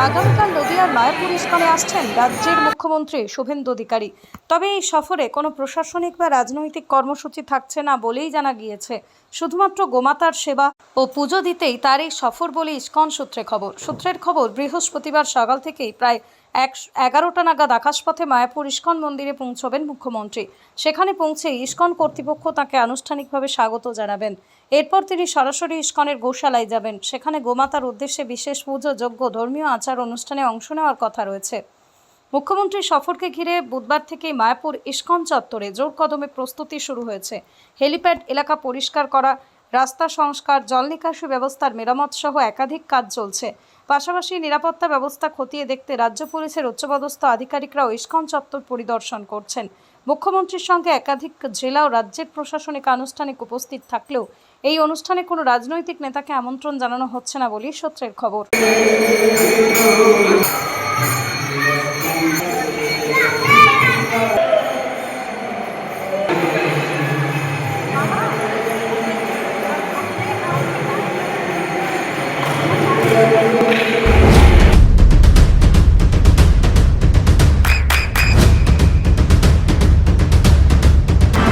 আগামীকাল নদিয়ার মায়াপুর ইস্কনে আসছেন রাজ্যের মুখ্যমন্ত্রী শুভেন্দু অধিকারী। তবে এই সফরে কোনো প্রশাসনিক বা রাজনৈতিক কর্মসূচি থাকছে না বলেই জানা গিয়েছে। শুধুমাত্র গোমাতার সেবা ও পুজো দিতেই তার এই সফর বলে ইস্কন সূত্রের খবর বৃহস্পতিবার সকাল থেকেই প্রায় 11টা নাগাদ আকাশপথে মায়াপুর ইস্কন মন্দিরে পৌঁছবেন মুখ্যমন্ত্রী। সেখানে পৌঁছে ইস্কন কর্তৃপক্ষ তাকে আনুষ্ঠানিকভাবে স্বাগত জানাবেন। এরপর তিনি সরাসরি ইস্কনের গোশালায় যাবেন। সেখানে গোমাতার উদ্দেশ্যে বিশেষ পুজো, যজ্ঞ, ধর্মীয় আচার অনুষ্ঠানে অংশ নেওয়ার কথা রয়েছে। মুখ্যমন্ত্রীর সফরকে ঘিরে বুধবার থেকেই মায়াপুর ইস্কন চত্বরে জোর কদমে প্রস্তুতি শুরু হয়েছে। হেলিপ্যাড এলাকা পরিষ্কার করা, রাস্তা সংস্কার, জল নিকাশি ব্যবস্থার মেরামত সহ একাধিক কাজ চলছে। পাশাপাশি নিরাপত্তা ব্যবস্থা খতিয়ে দেখতে রাজ্য পুলিশের উচ্চপদস্থ আধিকারিকরাও ইস্কন চত্বর পরিদর্শন করছেন। মুখ্যমন্ত্রীর সঙ্গে একাধিক জেলা ও রাজ্যের প্রশাসনিক আনুষ্ঠানিক উপস্থিত থাকলেও এই অনুষ্ঠানে কোনো রাজনৈতিক নেতাকে আমন্ত্রণ জানানো হচ্ছে না বলেই সূত্রের খবর।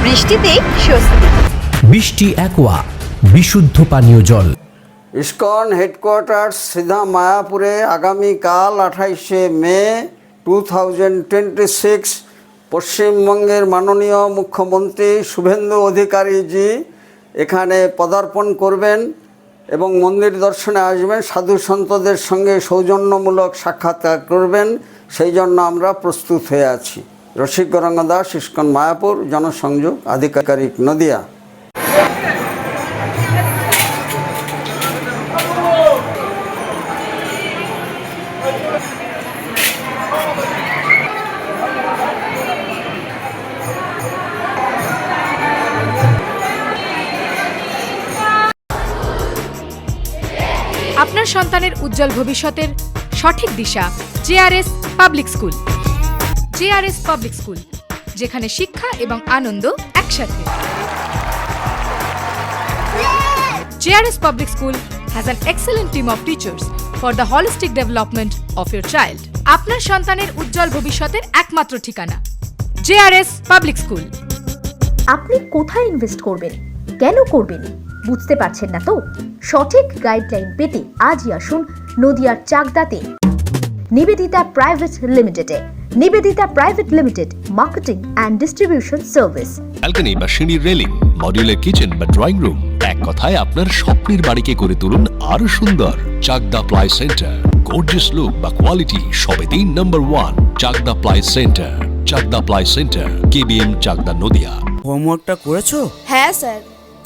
বৃষ্টিতে স্বস্তি। বৃষ্টি অ্যাকোয়া বিশুদ্ধ পানীয় জল। ইস্কন হেডকোয়ার্টার্স সিধা মায়াপুরে আগামীকাল 28শে মে 2026 পশ্চিমবঙ্গের মাননীয় মুখ্যমন্ত্রী শুভেন্দু অধিকারীজি এখানে পদার্পণ করবেন এবং মন্দির দর্শনে আসবেন, সাধু সন্তদের সঙ্গে সৌজন্যমূলক সাক্ষাৎকার করবেন। সেই জন্য আমরা প্রস্তুত হয়ে আছি। রসিক গৌরাঙ্গ দাস, ইস্কন মায়াপুর, জনসংযোগ আধিকারিক, নদিয়া। আপনার সন্তানের উজ্জ্বল ভবিষ্যতের সঠিক দিশা JRS public school. JRS public school, যেখানে শিক্ষা এবং আনন্দ একসাথে। JRS public school has an excellent team of teachers for the holistic development of your child. আপনার সন্তানের উজ্জ্বল ভবিষ্যতের একমাত্র ঠিকানা জেআরএস পাবলিক স্কুল। আপনি কোথায় ইনভেস্ট করবেন, কেন করবেন বুঝতে পারছেন না তো? সঠিক গাইডলাইন পেতে আজই আসুন নদিয়ার চাকদাতে নিবেদিতা প্রাইভেট লিমিটেডে। Nivedita private limited, marketing and distribution service. Balcony বা সিঁড়ির রেলিং, মডিউলার কিচেন বা ড্রয়িং রুম, এক কথায় আপনার স্বপ্নের বাড়িকে করে তুলুন আরো সুন্দর। Chakda ply centre, gorgeous look বা কোয়ালিটি সবে 3 number 1 Chakda ply centre. Chakda ply centre, KBM, Chakda, Nadia. হোমওয়ার্কটা করেছো? হ্যাঁ স্যার।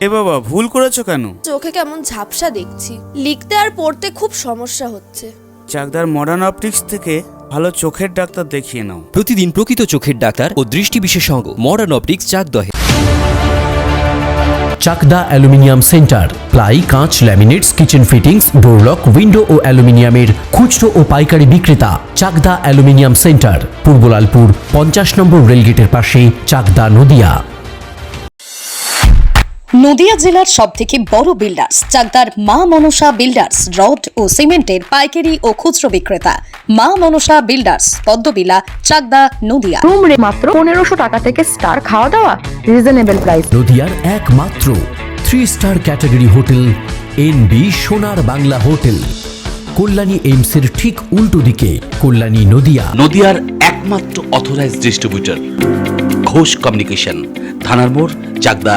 এ বাবা, ভুল করেছো কেন? চোখে কেমন ঝাপসা দেখছি, লিখতে আর পড়তে খুব সমস্যা হচ্ছে। চাকদার মডার্ন অপটিক্স থেকে ভালো চোখের ডাক্তার দেখিয়ে নাও। প্রতিদিন প্রকৃত চোখের ডাক্তার ও দৃষ্টি বিশেষজ্ঞ মডার্ন অপটিক্স চাকদহে। চাকদা অ্যালুমিনিয়াম সেন্টার, প্লাই, কাঁচ, laminates, kitchen fittings, door lock, window ও অ্যালুমিনিয়ামের খুচরো ও পাইকারি বিক্রেতা। চাকদা অ্যালুমিনিয়াম সেন্টার, পূর্ব লালপুর 50 নম্বর রেলগেটের পাশে, চাকদা, নদিয়া। নদিয়া জেলার সবথেকে বড় বিল্ডার্স চাকদার মা মনসা বিল্ডার্স, রড ও সিমেন্টের পাইকারি ও খুচরো বিক্রেতা। মা মনসা বিল্ডার্স, পদ্মবিলা, চাকদা, নদিয়া। রুম রে মাত্র 1500 টাকা থেকে স্টার, খাওয়া দাওয়া রিজনেবল প্রাইস। নদিয়ার একমাত্র 3 স্টার ক্যাটাগরি হোটেল এনবি সোনার বাংলা হোটেল, কল্যাণী এইমসের ঠিক উল্টো দিকে, কল্যাণী, নদিয়া। নদিয়ার একমাত্র অথরাইজড ডিস্ট্রিবিউটর ঘোষ কমিউনিকেশন, থানার মোড়, চাকদা।